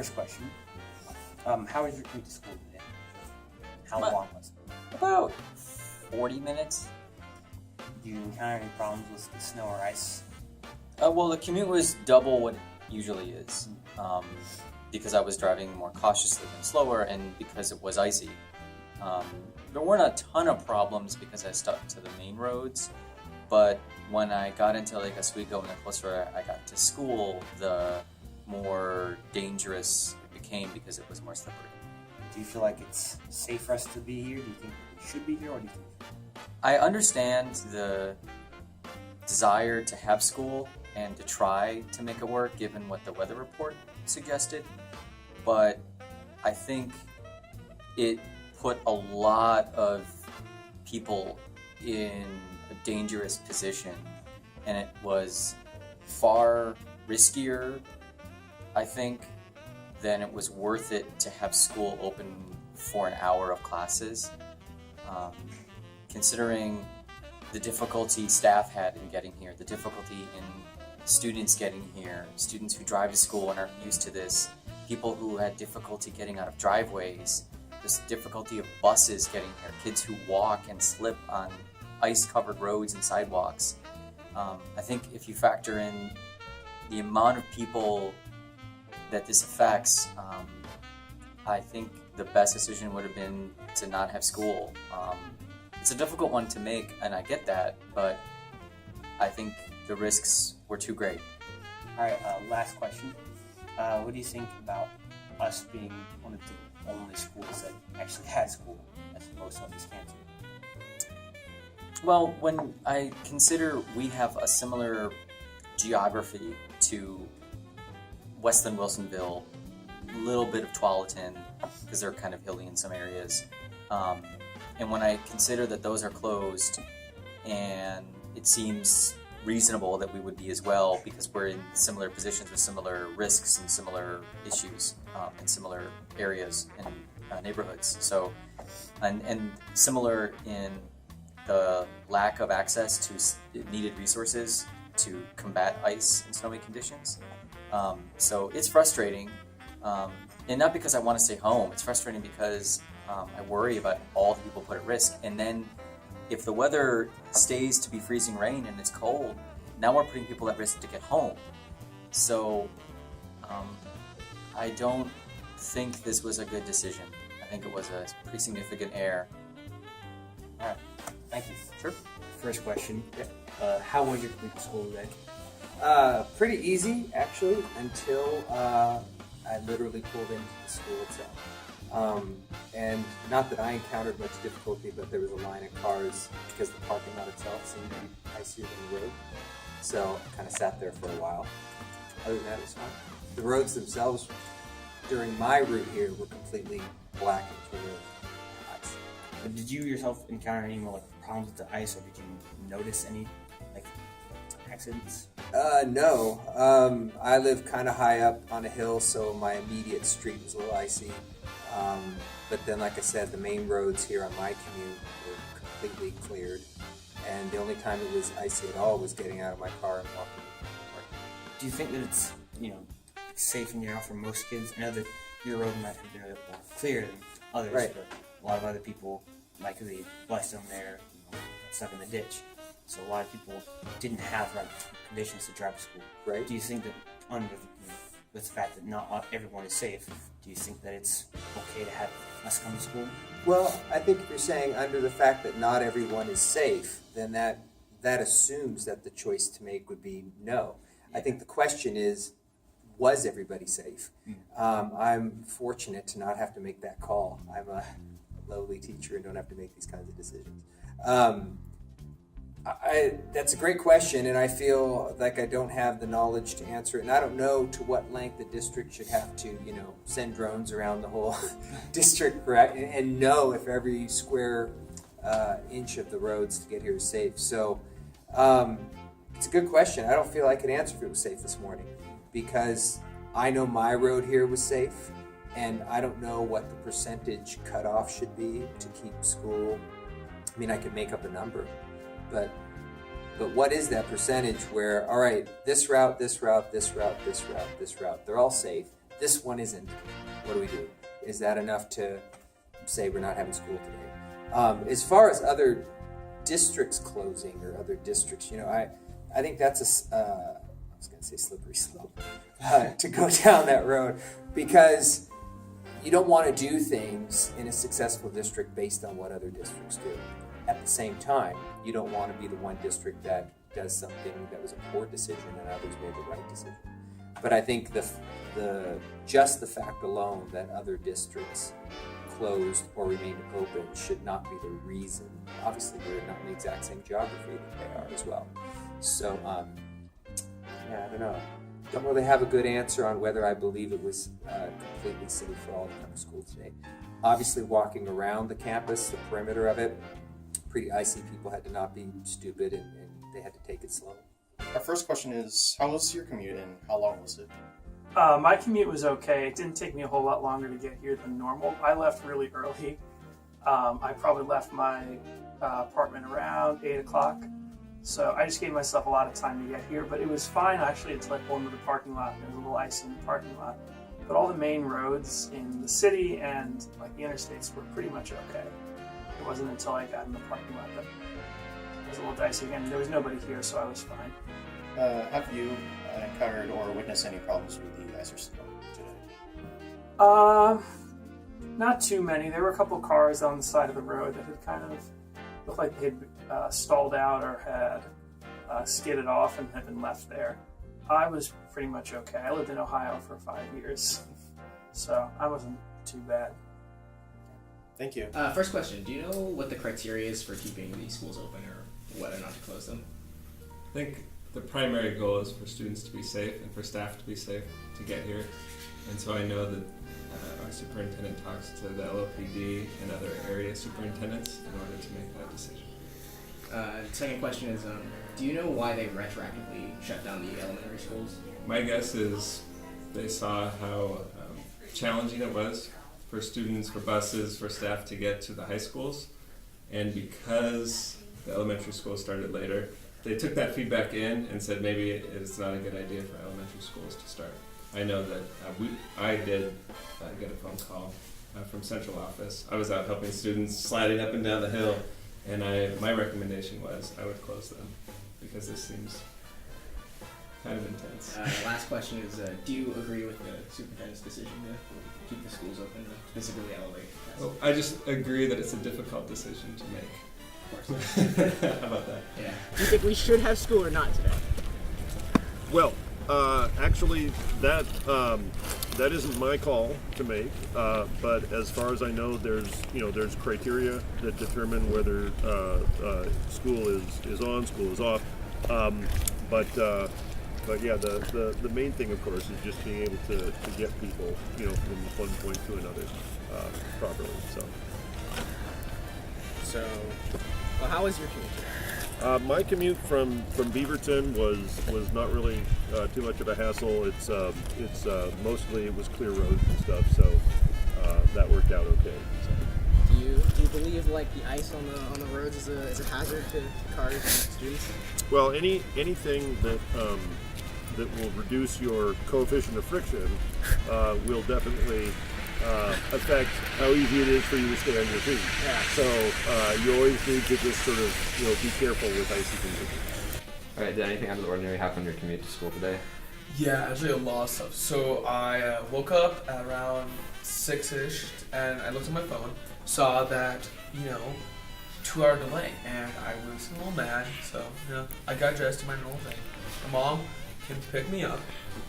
first question. How was your commute to school today? How What? long was it? About 40 minutes. Do you encounter any problems with the snow or ice? Well, the commute was double what it usually is, because I was driving more cautiously and slower, and because it was icy. There weren't a ton of problems because I stuck to the main roads, but when I got into Lake Oswego and the closer I got to school, the more dangerous it became because it was more slippery. Do you feel like it's safe for us to be here? Do you think we should be here, or do you think? I understand the desire to have school and to try to make it work given what the weather report suggested, but I think it put a lot of people in a dangerous position, and it was far riskier, I think, than it was worth it to have school open for an hour of classes. Considering the difficulty staff had in getting here, the difficulty in students getting here, students who drive to school and aren't used to this, people who had difficulty getting out of driveways, this difficulty of buses getting here, kids who walk and slip on ice-covered roads and sidewalks. I think if you factor in the amount of people that this affects, I think the best decision would have been to not have school. It's a difficult one to make, and I get that, but I think the risks were too great. All right, last question. What do you think about us being one of the only schools that actually had school as opposed to others canceled? Well, when I consider we have a similar geography to Westland Wilsonville, a little bit of Tualatin, because they're kind of hilly in some areas. And when I consider that those are closed, and it seems reasonable that we would be as well, because we're in similar positions with similar risks and similar issues in similar areas and neighborhoods. So, and similar in the lack of access to needed resources to combat ice and snowy conditions. So it's frustrating, and not because I want to stay home. It's frustrating because I worry about all the people put at risk. And then if the weather stays to be freezing rain and it's cold, now we're putting people at risk to get home. So I don't think this was a good decision. I think it was a pretty significant error. All right, thank you. Sure. First question. How was your commute to school today? Pretty easy, actually, until I literally pulled into the school itself. And not that I encountered much difficulty, but there was a line of cars because the parking lot itself seemed to be icier than the road. So I kind of sat there for a while. Other than that, it was fine. The roads themselves, during my route here, were completely black and full of ice. But did you yourself encounter any more problems with the ice, or did you notice any accidents? No. I live kind of high up on a hill, so my immediate street was a little icy. But then, like I said, the main roads here on my commute were completely cleared. And the only time it was icy at all was getting out of my car and walking to work. Do you think that it's safe and general for most kids? I know that your road might have been a bit more clear than others, Right. but a lot of other people likely left them there, stuck in the ditch. So a lot of people didn't have the right conditions to drive to school. Right. Do you think that with the fact that not everyone is safe, do you think that it's okay to have us come to school? Well, I think if you're saying under the fact that not everyone is safe, then that assumes that the choice to make would be no. I think the question is, was everybody safe? I'm fortunate to not have to make that call. I'm a lowly teacher and don't have to make these kinds of decisions. That's a great question, and I feel like I don't have the knowledge to answer it, and I don't know to what length the district should have to, send drones around the whole district, correct, and know if every square inch of the roads to get here is safe. So it's a good question. I don't feel I could answer if it was safe this morning, because I know my road here was safe, and I don't know what the percentage cutoff should be to keep school. I mean, I could make up a number. But what is that percentage where, all right, this route, they're all safe. this one isn't. What do we do? Is that enough to say we're not having school today? As far as other districts closing or other districts, I think that's I was going to say slippery slope to go down that road, because you don't want to do things in a successful district based on what other districts do. At the same time, you don't want to be the one district that does something that was a poor decision and others made the right decision. But I think just the fact alone that other districts closed or remained open should not be the reason. Obviously, they're not in the exact same geography that they are as well. So, I don't know. Don't really have a good answer on whether I believe it was completely safe for all to come to school today. Obviously, walking around the campus, the perimeter of it, pretty icy. People had to not be stupid, and they had to take it slow. Our first question is, how was your commute and how long was it? My commute was okay. It didn't take me a whole lot longer to get here than normal. I left really early. I probably left my apartment around 8 o'clock. So I just gave myself a lot of time to get here, but it was fine actually until I pulled into the parking lot. There was a little ice in the parking lot. But all the main roads in the city and like the interstates were pretty much okay. It wasn't until I got in the parking lot that it was a little dicey again. There was nobody here, so I was fine. Have you encountered or witnessed any problems with the ice or snow today? Not too many. There were a couple cars on the side of the road that had kind of looked like they had stalled out or had skidded off and had been left there. I was pretty much okay. I lived in Ohio for 5 years, so I wasn't too bad. Thank you. First question, do you know what the criteria is for keeping these schools open or whether or not to close them? I think the primary goal is for students to be safe and for staff to be safe to get here. And so I know that our superintendent talks to the LOPD and other area superintendents in order to make that decision. Second question is, do you know why they retroactively shut down the elementary schools? My guess is they saw how challenging it was for students, for buses, for staff to get to the high schools. And because the elementary schools started later, they took that feedback in and said maybe it's not a good idea for elementary schools to start. I know that I did get a phone call from central office. I was out helping students sliding up and down the hill, and my recommendation was I would close them because this seems kind of intense. Last question is, do you agree with the superintendent's decision to keep the schools open, specifically LA? Well, I just agree that it's a difficult decision to make. Of course. How about that? Yeah. Do you think we should have school or not today? Well, actually, that isn't my call to make. But as far as I know, there's criteria that determine whether school is on, school is off. But yeah, the main thing, of course, is just being able to get people, from one point to another properly. So, Well, how was your commute today? my commute from Beaverton was not really too much of a hassle. It's mostly it was clear roads and stuff, so that worked out okay. So. Do you believe like the ice on the roads is a hazard to cars and students? Well, anything that will reduce your coefficient of friction will definitely affect how easy it is for you to stay on your feet. Yeah. So you always need to just sort of be careful with icy conditions. All right, did anything out of the ordinary happen on your commute to school today? Yeah, actually a lot of stuff. So I woke up at around 6-ish and I looked at my phone, saw that, 2-hour delay, and I was a little mad, so, I got dressed in my normal thing. My mom came to pick me up,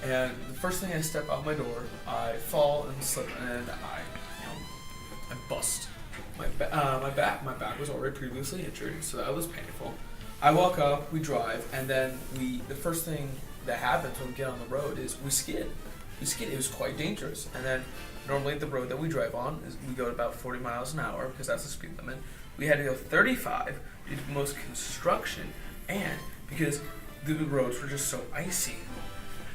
and the first thing I step out my door, I fall and slip, and I bust my back. My back was already previously injured, so that was painful. I walk up, we drive, and then the first thing that happens when we get on the road is we skid. It was quite dangerous, and then normally the road that we drive on is we go at about 40 miles an hour because that's the speed limit. We had to go 35 due to most construction and because the roads were just so icy.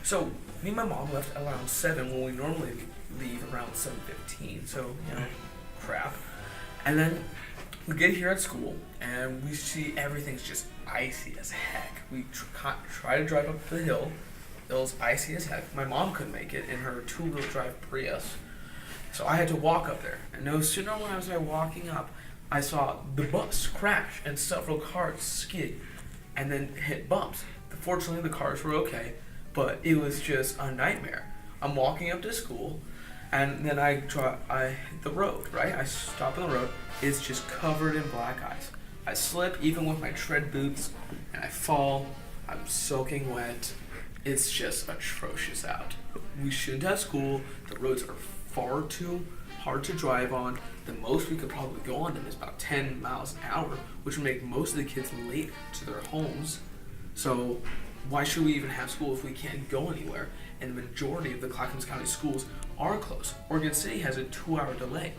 So me and my mom left around 7 when we normally leave around 7:15. So crap. And then we get here at school and we see everything's just icy as heck. We try to drive up the hill It was icy as heck. My mom couldn't make it in her 2-wheel drive Prius. So I had to walk up there. And no sooner when I was there walking up, I saw the bus crash and several cars skid and then hit bumps. Fortunately, the cars were okay, but it was just a nightmare. I'm walking up to school, and then I hit the road, right? I stop on the road. It's just covered in black ice. I slip even with my tread boots, and I fall. I'm soaking wet. It's just atrocious out. We shouldn't have school. The roads are far too hard to drive on. The most we could probably go on them is about 10 miles an hour, which would make most of the kids late to their homes. So why should we even have school if we can't go anywhere? And the majority of the Clackamas County schools are closed. Oregon City has a 2-hour delay,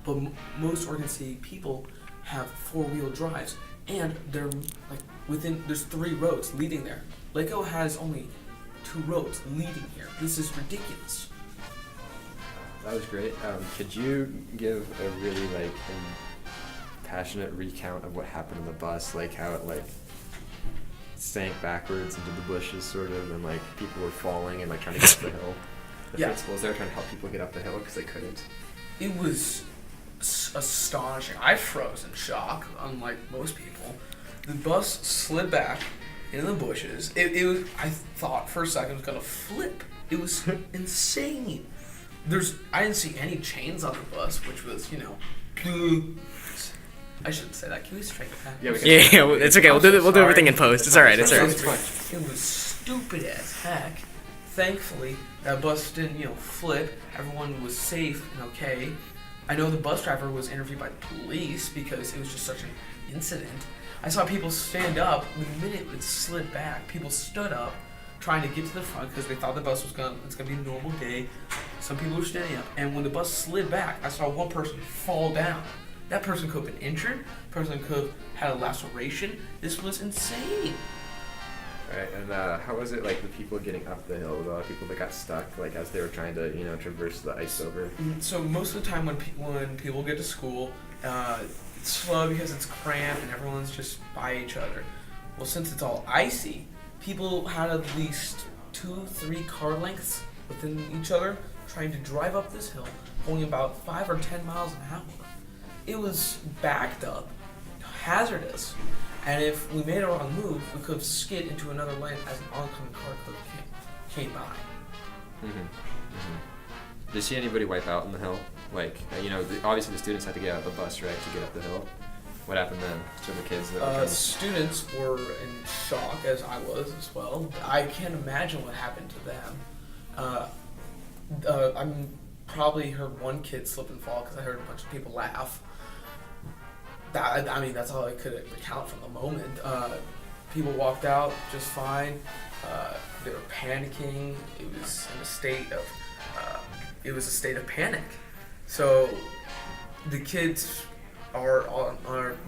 but most Oregon City people have 4-wheel drives, and they're like there's 3 roads leading there. Laco has only 2 roads leading here. This is ridiculous. That was great. Could you give a really passionate recount of what happened on the bus, like how it sank backwards into the bushes sort of, and people were falling and trying to get up the hill? The principal was there trying to help people get up the hill because they couldn't. It was astonishing. I froze in shock, unlike most people. The bus slid back into the bushes. It was. I thought for a second it was gonna flip. It was insane. I didn't see any chains on the bus, which was, I shouldn't say that. Can we strike that? Yeah, it's okay. We'll do everything in post. It's alright. It's alright. It was stupid as heck. Thankfully, that bus didn't, flip. Everyone was safe and okay. I know the bus driver was interviewed by the police because it was just such an incident. I saw people stand up the minute it slid back. People stood up, trying to get to the front because they thought the bus was it's gonna be a normal day. Some people were standing up, and when the bus slid back, I saw one person fall down. That person could have been injured. Person could have had a laceration. This was insane. Right, and how was it the people getting up the hill? A lot of people that got stuck as they were trying to traverse the ice over. So most of the time when people get to school, it's slow because it's cramped and everyone's just by each other. Well, since it's all icy, people had at least 2-3 car lengths within each other trying to drive up this hill, going about 5 or 10 miles an hour. It was backed up, hazardous, and if we made a wrong move, we could have skid into another lane as an oncoming car could have came by. Did you see anybody wipe out on the hill? Obviously the students had to get out of the bus, right, to get up the hill. What happened then to the kids? Students were in shock, as I was as well. I can't imagine what happened to them. I'm probably heard one kid slip and fall because I heard a bunch of people laugh. That's all I could recount from the moment. People walked out just fine. They were panicking. It was in a state of panic. So the kids are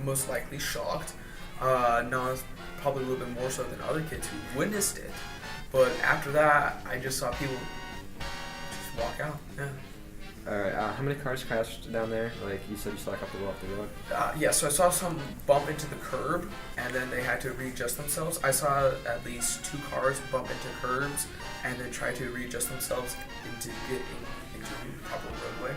most likely shocked. Probably a little bit more so than other kids who witnessed it. But after that, I just saw people just walk out. Yeah. Alright, how many cars crashed down there? You said you saw a couple go off the road? Yeah, so I saw some bump into the curb, and then they had to readjust themselves. I saw at least 2 cars bump into curbs, and then try to readjust themselves into the proper roadway.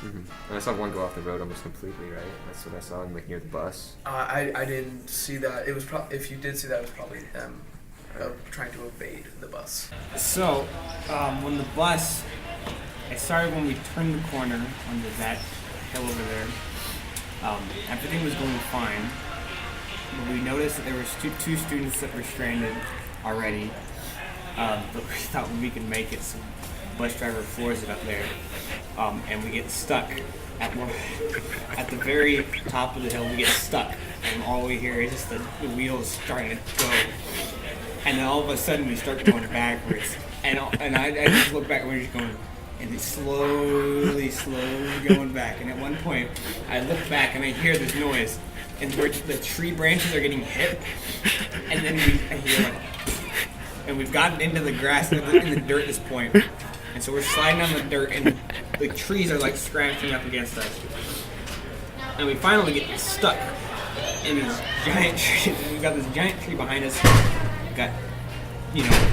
And I saw one go off the road almost completely, right? That's what I saw near the bus. I didn't see that. It was if you did see that, it was probably them trying to evade the bus. So, when the bus, it started when we turned the corner onto that hill over there. Everything was going fine, but we noticed that there were 2 students that were stranded already. But we thought we could make it, so the bus driver floors it up there, and we get stuck at the very top of the hill. We get stuck, and all we hear is just the wheels starting to go. And then all of a sudden we start going backwards, and I just look back and we're just going, and it's slowly going back. And at one point, I look back and I hear this noise, and the tree branches are getting hit, and then I hear and we've gotten into the grass in the dirt at this point, and so we're sliding on the dirt, and the trees are scratching up against us, and we finally get stuck in these giant trees. We've got this giant tree behind us. We've got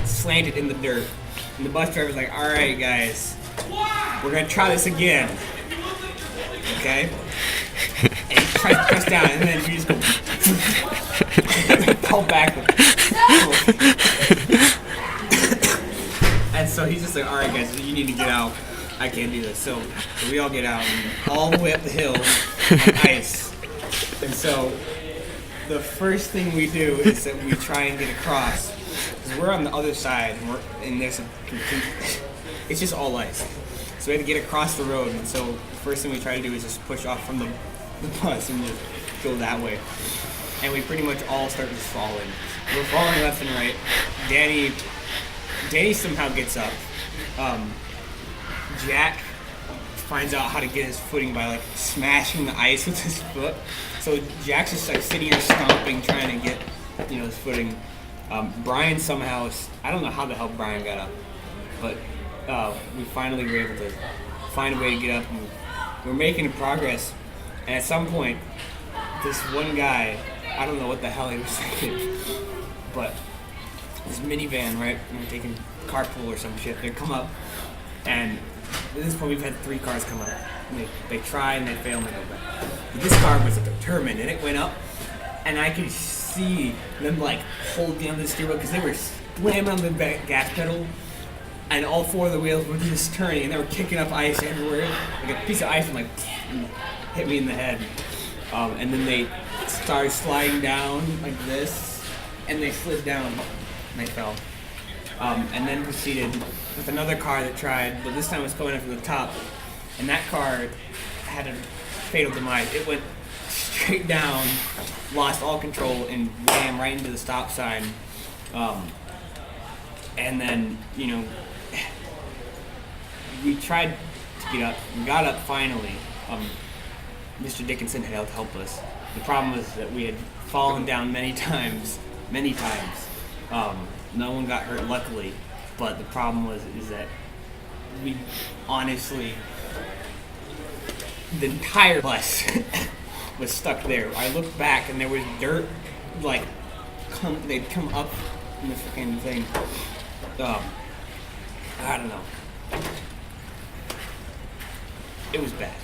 slanted in the dirt. And the bus driver's like, all right, guys, we're going to try this again. Okay? And he tries to press down, and then we just go fall backwards. And so he's just like, all right, guys, you need to get out. I can't do this. So we all get out, and all the way up the hill on ice. And so the first thing we do is that we try and get across. Because we're on the other side, and there's it's just all ice. So we had to get across the road, and so the first thing we try to do is just push off from the bus and just go that way. And we pretty much all start just falling. We're falling left and right. Danny somehow gets up. Jack finds out how to get his footing by like smashing the ice with his foot. So Jack's just like sitting here stomping, trying to get his footing. Brian somehow, I don't know how the hell Brian got up, but we finally were able to find a way to get up, and we're making progress. And at some point, this one guy, I don't know what the hell he was thinking, but this minivan, right? And we're taking carpool or some shit. They come up, and at this point we've had 3 cars come up. And they try and they fail and they go back. But this car was determined, and it went up, and I could see them like holding onto the steering wheel because they were slamming on the gas pedal, and all 4 of the wheels were just turning, and they were kicking up ice everywhere. Like a piece of ice and hit me in the head. And then they started sliding down like this, and they slid down and they fell. And then proceeded with another car that tried, but this time it was coming up from the top, and that car had a fatal demise. It went straight down, lost all control, and ran right into the stop sign. And then, we tried to get up. We got up finally. Mr. Dickinson had helped us. The problem was that we had fallen down many times. No one got hurt, luckily. But the problem is that we honestly, the entire bus was stuck there. I looked back and there was dirt, they'd come up in the freaking thing. I don't know. It was bad.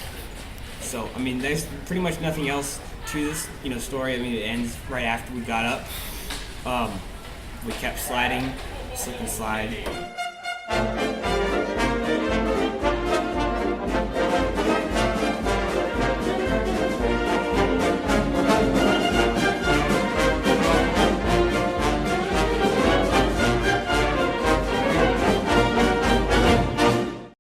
So, there's pretty much nothing else to this, story. It ends right after we got up. We kept sliding, slip and slide.